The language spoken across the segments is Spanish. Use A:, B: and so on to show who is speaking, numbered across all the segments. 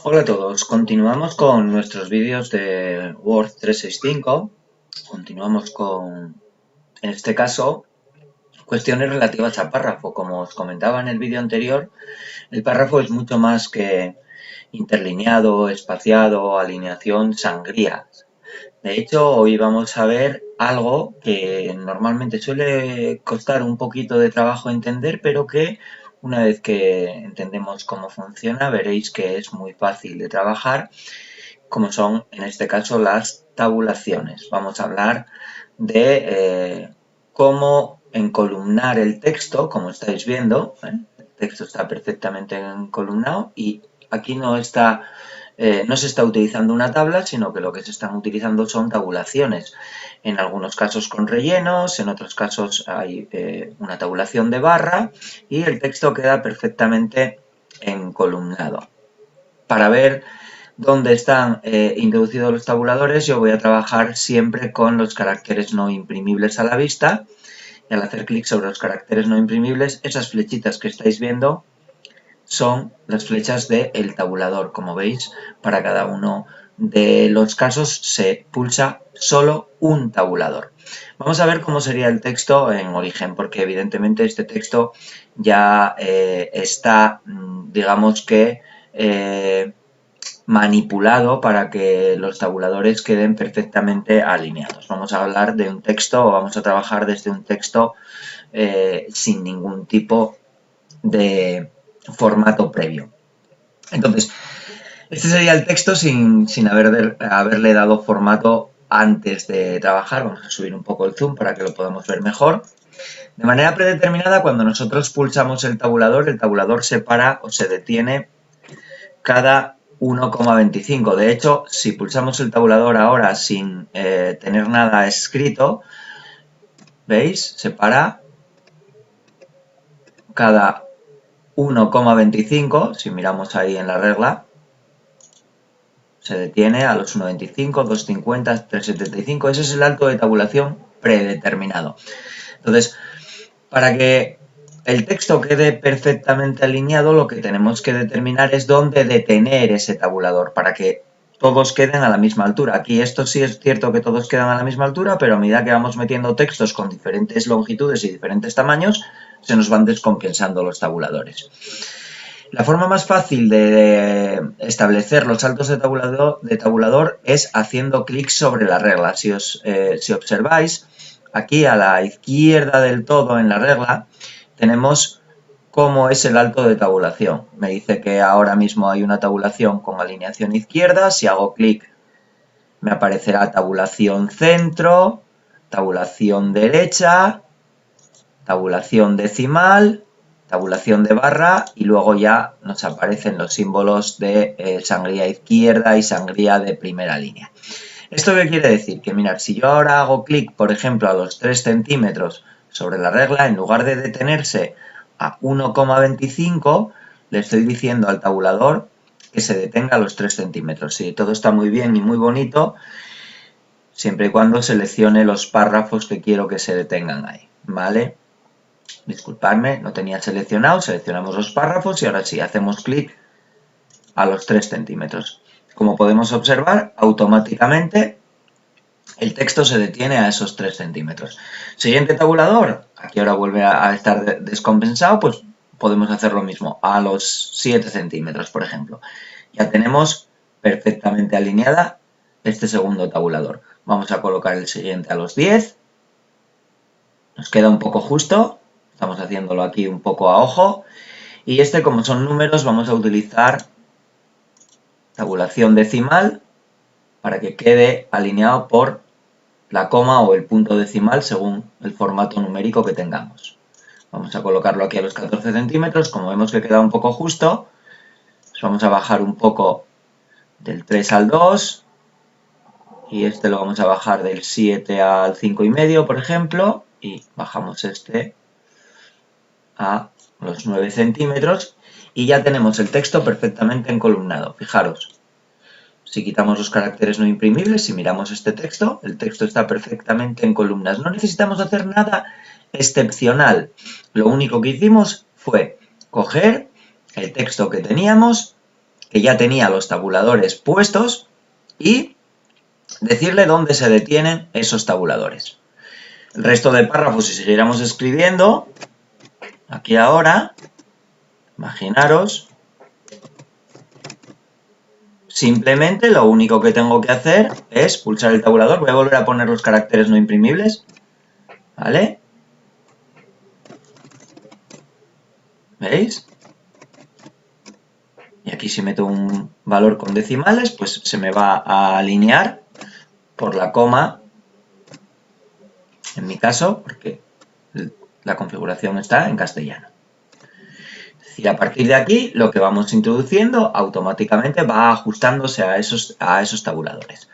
A: Hola a todos, continuamos con nuestros vídeos de Word 365. Continuamos con, en este caso, cuestiones relativas a párrafo. Como os comentaba en el vídeo anterior, el párrafo es mucho más que interlineado, espaciado, alineación, sangría. De hecho, hoy vamos a ver algo que normalmente suele costar un poquito de trabajo entender, pero que una vez que entendemos cómo funciona, veréis que es muy fácil de trabajar, como son en este caso las tabulaciones. Vamos a hablar de cómo encolumnar el texto, como estáis viendo. El texto está perfectamente encolumnado y aquí no se está utilizando una tabla, sino que lo que se están utilizando son tabulaciones. En algunos casos con rellenos, en otros casos hay una tabulación de barra y el texto queda perfectamente encolumnado. Para ver dónde están introducidos los tabuladores, yo voy a trabajar siempre con los caracteres no imprimibles a la vista. Y al hacer clic sobre los caracteres no imprimibles, esas flechitas que estáis viendo son las flechas del tabulador. Como veis, para cada uno de los casos se pulsa solo un tabulador. Vamos a ver cómo sería el texto en origen, porque evidentemente este texto ya está, digamos que, manipulado para que los tabuladores queden perfectamente alineados. Vamos a hablar de un texto o vamos a trabajar desde un texto sin ningún tipo de formato previo. Entonces, este sería el texto sin haberle dado formato antes de trabajar. Vamos a subir un poco el zoom para que lo podamos ver mejor. De manera predeterminada, cuando nosotros pulsamos el tabulador se para o se detiene cada 1,25. De hecho, si pulsamos el tabulador ahora sin tener nada escrito, ¿veis? Se para cada 1,25. Si miramos ahí en la regla, se detiene a los 1,25, 2,50, 3,75. Ese es el alto de tabulación predeterminado. Entonces, para que el texto quede perfectamente alineado, lo que tenemos que determinar es dónde detener ese tabulador para que todos queden a la misma altura. Aquí esto sí es cierto que todos quedan a la misma altura, pero a medida que vamos metiendo textos con diferentes longitudes y diferentes tamaños, se nos van descompensando los tabuladores. La forma más fácil de establecer los saltos de tabulador es haciendo clic sobre la regla. Si observáis, aquí a la izquierda del todo en la regla tenemos cómo es el alto de tabulación. Me dice que ahora mismo hay una tabulación con alineación izquierda. Si hago clic me aparecerá tabulación centro, tabulación derecha, tabulación decimal, tabulación de barra y luego ya nos aparecen los símbolos de sangría izquierda y sangría de primera línea. ¿Esto qué quiere decir? Que mirad, si yo ahora hago clic, por ejemplo, a los 3 centímetros sobre la regla, en lugar de detenerse a 1,25, le estoy diciendo al tabulador que se detenga a los 3 centímetros. Sí, todo está muy bien y muy bonito, siempre y cuando seleccione los párrafos que quiero que se detengan ahí, ¿vale? Disculpadme, no tenía seleccionado, seleccionamos los párrafos y ahora sí, hacemos clic a los 3 centímetros. Como podemos observar, automáticamente el texto se detiene a esos 3 centímetros. Siguiente tabulador, aquí ahora vuelve a estar descompensado, pues podemos hacer lo mismo, a los 7 centímetros, por ejemplo. Ya tenemos perfectamente alineada este segundo tabulador. Vamos a colocar el siguiente a los 10. Nos queda un poco justo, estamos haciéndolo aquí un poco a ojo. Y este, como son números, vamos a utilizar tabulación decimal para que quede alineado por la coma o el punto decimal según el formato numérico que tengamos. Vamos a colocarlo aquí a los 14 centímetros. Como vemos que queda un poco justo, pues vamos a bajar un poco del 3 al 2 y este lo vamos a bajar del 7 al 5,5, por ejemplo, y bajamos este a los 9 centímetros y ya tenemos el texto perfectamente encolumnado. Fijaros, si quitamos los caracteres no imprimibles, si miramos este texto, el texto está perfectamente en columnas. No necesitamos hacer nada excepcional. Lo único que hicimos fue coger el texto que teníamos que ya tenía los tabuladores puestos y decirle dónde se detienen esos tabuladores. El resto del párrafo, si siguiéramos escribiendo, aquí ahora, imaginaros, simplemente lo único que tengo que hacer es pulsar el tabulador. Voy a volver a poner los caracteres no imprimibles, ¿vale? ¿Veis? Y aquí si meto un valor con decimales, pues se me va a alinear por la coma, en mi caso, porque la configuración está en castellano. Es decir, a partir de aquí, lo que vamos introduciendo automáticamente va ajustándose a esos tabuladores.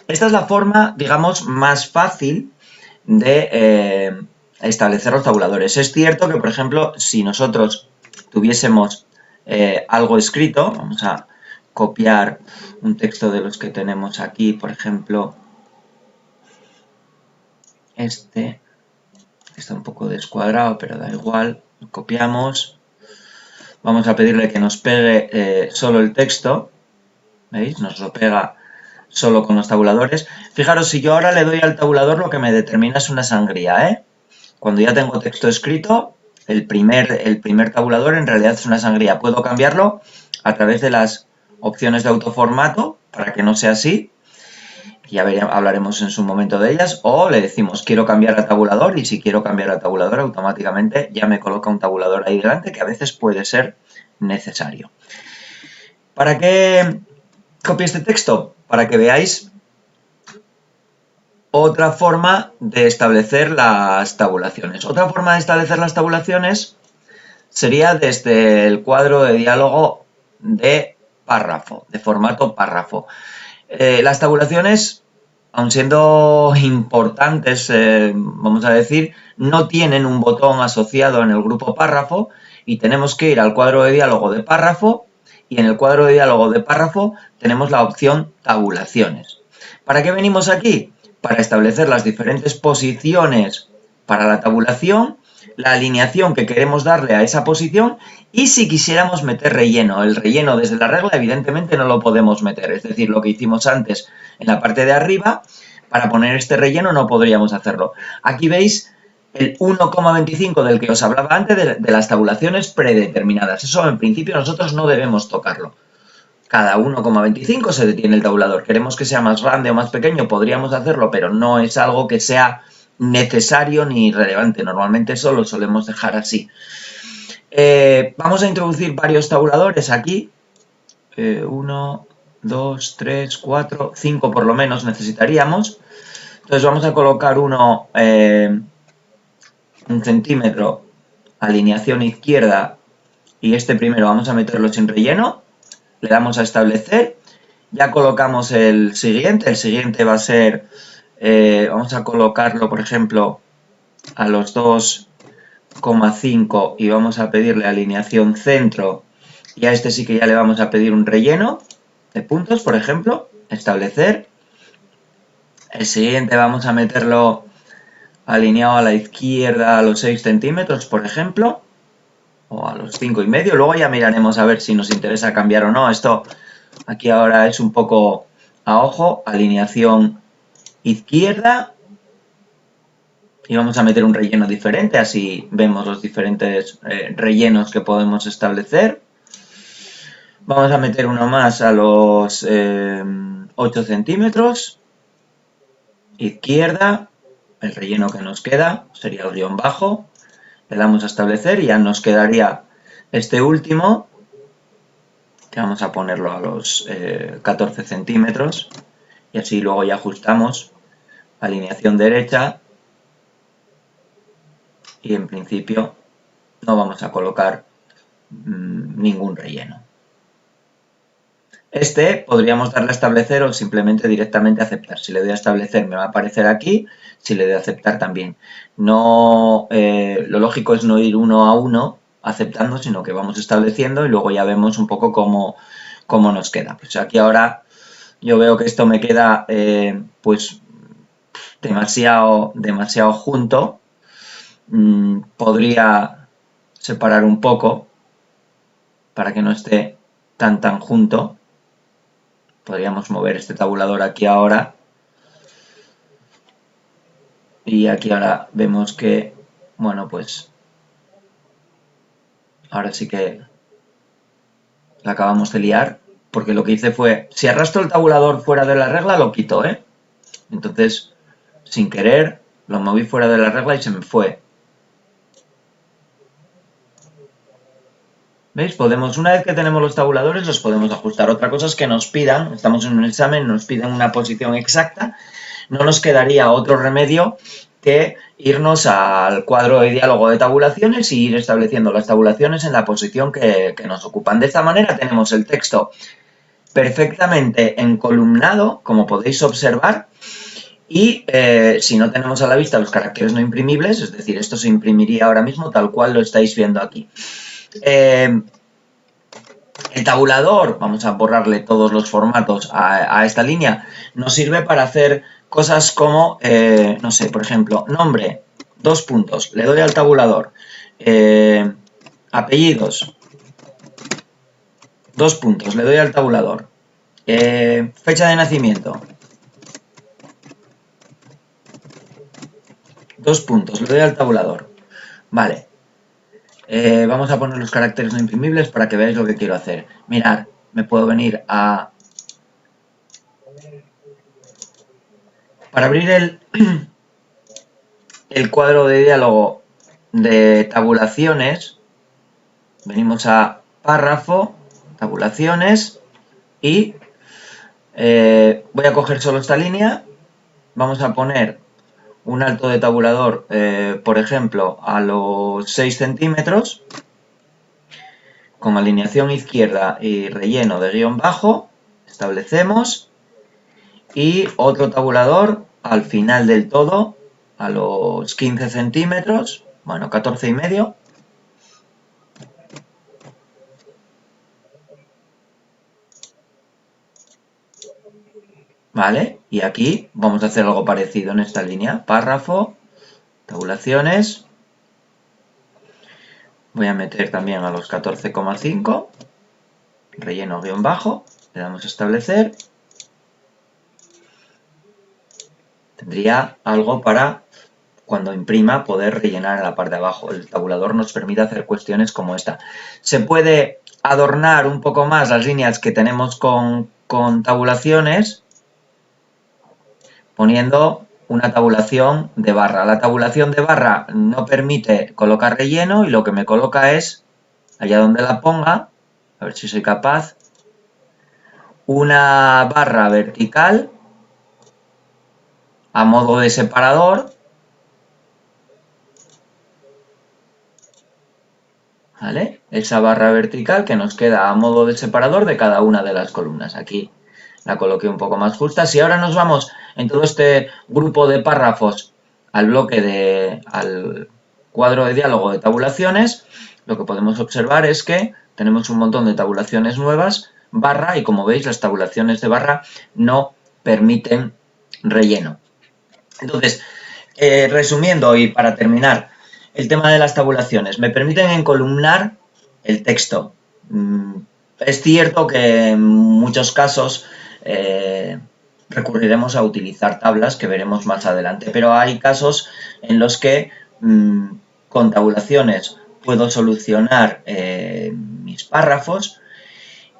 A: Esta es la forma, digamos, más fácil de establecer los tabuladores. Es cierto que, por ejemplo, si nosotros tuviésemos algo escrito, vamos a copiar un texto de los que tenemos aquí, por ejemplo, este está un poco descuadrado, pero da igual, lo copiamos. Vamos a pedirle que nos pegue solo el texto, ¿veis? Nos lo pega solo con los tabuladores. Fijaros, si yo ahora le doy al tabulador, lo que me determina es una sangría, ¿eh? Cuando ya tengo texto escrito, el primer tabulador en realidad es una sangría. Puedo cambiarlo a través de las opciones de autoformato para que no sea así. Ya hablaremos en su momento de ellas. O le decimos quiero cambiar a tabulador y si quiero cambiar a tabulador automáticamente ya me coloca un tabulador ahí delante que a veces puede ser necesario. ¿Para qué copio este texto? Para que veáis otra forma de establecer las tabulaciones. Otra forma de establecer las tabulaciones sería desde el cuadro de diálogo de párrafo, de formato párrafo. Las tabulaciones, aun siendo importantes, vamos a decir, no tienen un botón asociado en el grupo párrafo y tenemos que ir al cuadro de diálogo de párrafo y en el cuadro de diálogo de párrafo tenemos la opción tabulaciones. ¿Para qué venimos aquí? Para establecer las diferentes posiciones para la tabulación, la alineación que queremos darle a esa posición y si quisiéramos meter relleno. El relleno desde la regla evidentemente no lo podemos meter, es decir, lo que hicimos antes en la parte de arriba, para poner este relleno no podríamos hacerlo. Aquí veis el 1,25 del que os hablaba antes de las tabulaciones predeterminadas. Eso en principio nosotros no debemos tocarlo. Cada 1,25 se detiene el tabulador. Queremos que sea más grande o más pequeño, podríamos hacerlo, pero no es algo que sea necesario ni relevante. Normalmente eso lo solemos dejar así. Vamos a introducir varios tabuladores aquí. 1, 2, 3, 4, 5 por lo menos necesitaríamos. Entonces vamos a colocar uno 1 centímetro, alineación izquierda, y este primero vamos a meterlo sin relleno. Le damos a establecer, ya colocamos el siguiente va a ser, vamos a colocarlo por ejemplo a los 2,5 y vamos a pedirle alineación centro y a este sí que ya le vamos a pedir un relleno de puntos, por ejemplo, establecer. El siguiente vamos a meterlo alineado a la izquierda a los 6 centímetros, por ejemplo, o a los 5,5. Luego ya miraremos a ver si nos interesa cambiar o no. Esto aquí ahora es un poco a ojo, alineación izquierda. Y vamos a meter un relleno diferente, así vemos los diferentes rellenos que podemos establecer. Vamos a meter uno más a los 8 centímetros. Izquierda, el relleno que nos queda sería el guión bajo. Le damos a establecer y ya nos quedaría este último, que vamos a ponerlo a los 14 centímetros. Y así luego ya ajustamos alineación derecha. Y en principio no vamos a colocar ningún relleno. Este podríamos darle a establecer o simplemente directamente aceptar. Si le doy a establecer me va a aparecer aquí, si le doy a aceptar también. No, lo lógico es no ir uno a uno aceptando, sino que vamos estableciendo y luego ya vemos un poco cómo nos queda. Pues aquí ahora yo veo que esto me queda pues demasiado junto. Podría separar un poco para que no esté tan junto. Podríamos mover este tabulador aquí ahora. Y aquí ahora vemos que, bueno, pues ahora sí que la acabamos de liar, porque lo que hice fue, si arrastro el tabulador fuera de la regla, lo quito, ¿eh? Entonces, sin querer, lo moví fuera de la regla y se me fue. ¿Veis? Una vez que tenemos los tabuladores, los podemos ajustar. Otra cosa es que nos pidan, estamos en un examen, nos piden una posición exacta, no nos quedaría otro remedio que irnos al cuadro de diálogo de tabulaciones y ir estableciendo las tabulaciones en la posición que nos ocupan. De esta manera tenemos el texto perfectamente encolumnado, como podéis observar, y si no tenemos a la vista los caracteres no imprimibles, es decir, esto se imprimiría ahora mismo tal cual lo estáis viendo aquí. El tabulador, vamos a borrarle todos los formatos a esta línea, nos sirve para hacer cosas como, no sé, por ejemplo, nombre, 2 puntos, le doy al tabulador, apellidos, 2 puntos, le doy al tabulador, fecha de nacimiento, 2 puntos, le doy al tabulador, vale. Vamos a poner los caracteres no imprimibles para que veáis lo que quiero hacer. Mirad, me puedo venir a... Para abrir el cuadro de diálogo de tabulaciones, venimos a párrafo, tabulaciones, y voy a coger solo esta línea. Vamos a poner un alto de tabulador, por ejemplo, a los 6 centímetros, con alineación izquierda y relleno de guión bajo, establecemos, y otro tabulador al final del todo, a los 15 centímetros, bueno, 14 y medio. ¿Vale? Y aquí vamos a hacer algo parecido en esta línea. Párrafo, tabulaciones. Voy a meter también a los 14,5. Relleno guión bajo. Le damos a establecer. Tendría algo para, cuando imprima, poder rellenar en la parte de abajo. El tabulador nos permite hacer cuestiones como esta. Se puede adornar un poco más las líneas que tenemos con tabulaciones, poniendo una tabulación de barra. La tabulación de barra no permite colocar relleno y lo que me coloca es, allá donde la ponga, a ver si soy capaz, una barra vertical a modo de separador, ¿vale? Esa barra vertical que nos queda a modo de separador de cada una de las columnas. Aquí la coloqué un poco más justa. Si ahora nos vamos en todo este grupo de párrafos al al cuadro de diálogo de tabulaciones, lo que podemos observar es que tenemos un montón de tabulaciones nuevas, barra, y como veis las tabulaciones de barra no permiten relleno. Entonces, resumiendo y para terminar, el tema de las tabulaciones me permiten encolumnar el texto. Es cierto que en muchos casos recurriremos a utilizar tablas que veremos más adelante, pero hay casos en los que con tabulaciones puedo solucionar mis párrafos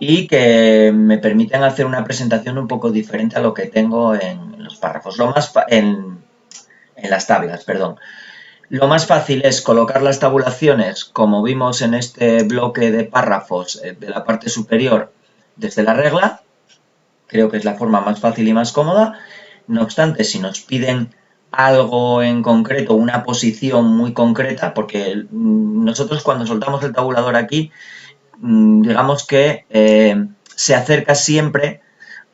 A: y que me permiten hacer una presentación un poco diferente a lo que tengo en los párrafos, en las tablas, perdón. Lo más fácil es colocar las tabulaciones, como vimos en este bloque de párrafos de la parte superior, desde la regla. Creo que es la forma más fácil y más cómoda. No obstante, si nos piden algo en concreto, una posición muy concreta, porque nosotros cuando soltamos el tabulador aquí, digamos que se acerca siempre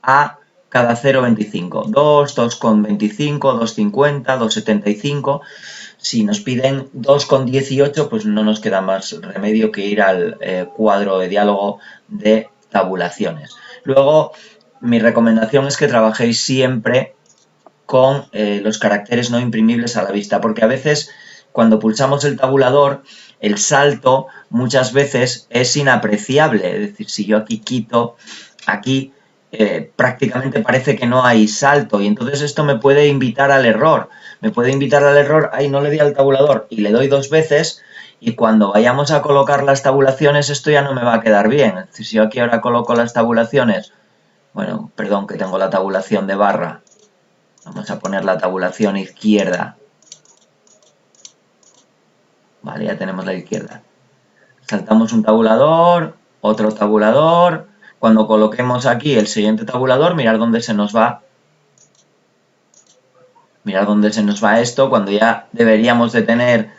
A: a cada 0,25. 2, 2,25, 2,50, 2,75. Si nos piden 2,18, pues no nos queda más remedio que ir al cuadro de diálogo de tabulaciones. Luego, mi recomendación es que trabajéis siempre con los caracteres no imprimibles a la vista, porque a veces cuando pulsamos el tabulador, el salto muchas veces es inapreciable. Es decir, si yo aquí quito, aquí prácticamente parece que no hay salto y entonces esto me puede invitar al error. Me puede invitar al error, ay, no le di al tabulador y le doy 2 veces y cuando vayamos a colocar las tabulaciones esto ya no me va a quedar bien. Es decir, si yo aquí ahora coloco las tabulaciones, bueno, perdón que tengo la tabulación de barra, vamos a poner la tabulación izquierda. Vale, ya tenemos la izquierda. Saltamos un tabulador, otro tabulador. Cuando coloquemos aquí el siguiente tabulador, mirad dónde se nos va. Mirad dónde se nos va esto, cuando ya deberíamos de tener...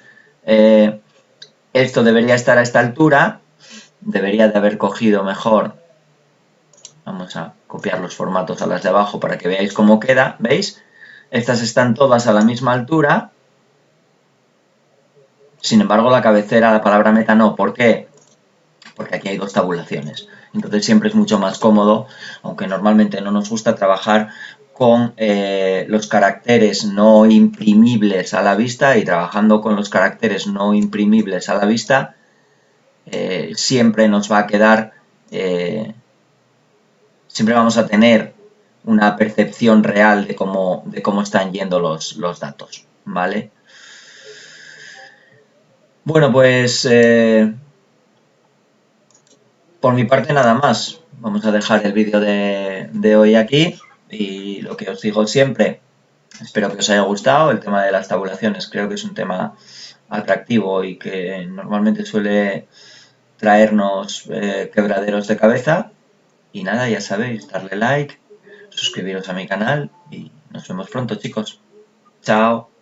A: esto debería estar a esta altura. Debería de haber cogido mejor. Vamos a copiar los formatos a las de abajo para que veáis cómo queda. ¿Veis? Estas están todas a la misma altura. Sin embargo, la cabecera, la palabra meta no. ¿Por qué? Porque aquí hay 2 tabulaciones. Entonces siempre es mucho más cómodo, aunque normalmente no nos gusta trabajar con los caracteres no imprimibles a la vista, y trabajando con los caracteres no imprimibles a la vista siempre nos va a quedar, siempre vamos a tener una percepción real de cómo están yendo los datos, ¿vale? Bueno, pues por mi parte nada más. Vamos a dejar el vídeo de hoy aquí y lo que os digo siempre, espero que os haya gustado. El tema de las tabulaciones creo que es un tema atractivo y que normalmente suele traernos quebraderos de cabeza. Y nada, ya sabéis, darle like, suscribiros a mi canal y nos vemos pronto, chicos. Chao.